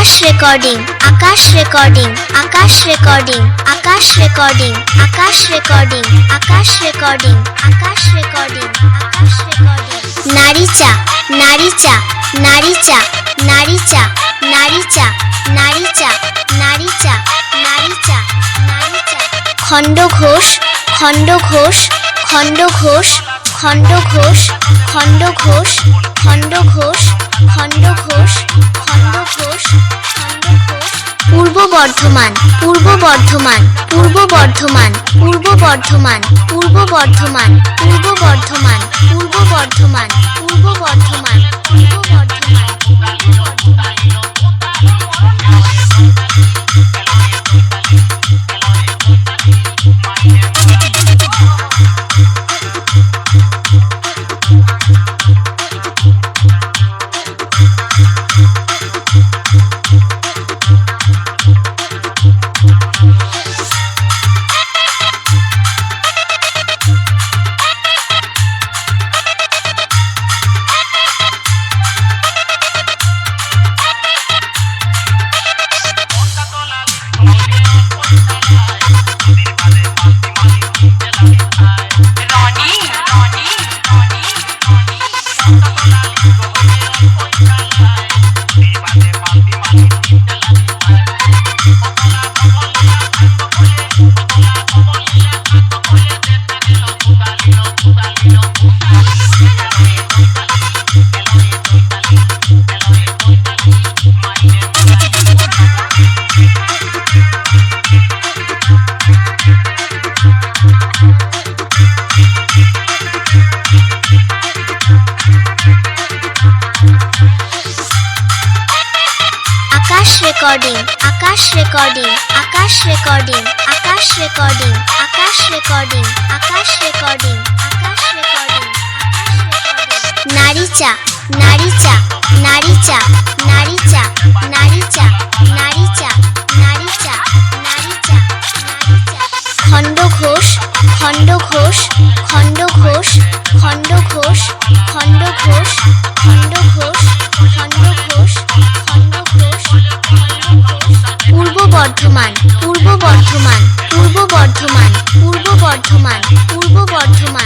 Akash recording, Akash recording, Akash recording, Akash recording, Akash recording, Akash recording, Akash recording, Akash recording. Naricha, Naricha, Naricha, Naricha, Naricha, Naricha, Naricha, Naricha, Naricha. Khondo Ghosh, Khondo Ghosh, Khondo Ghosh, Khondo Ghosh, Khondo Ghosh, Khondo Ghosh, Khondo Ghosh, Khondo Ghosh, Khondo Ghosh. Purba Bardhaman, Purba Bardhaman, Purba Bardhaman, Purba Bardhaman, Purba Bardhaman, Purba Bardhaman, Purba Bardhaman, Purba Bardhaman, Purba Bardhaman, Purba Bardhaman. Recording, Akash recording, Akash recording, Akash recording, Akash recording, Akash recording, Akash recording, Akash recording. Naricha, Naricha, Naricha, Naricha, Naricha, Naricha, Naricha, Naricha, Naricha. Khondo Ghosh, Khondo Ghosh, Khondo Ghosh, Khondo Ghosh, Khondo Ghosh, Khondo Ghosh, Khondo Ghosh, Khondo Ghosh. Purba Bardhaman, Purba Bardhaman, Purba Bardhaman, Purba Bardhaman, Purba Bardhaman.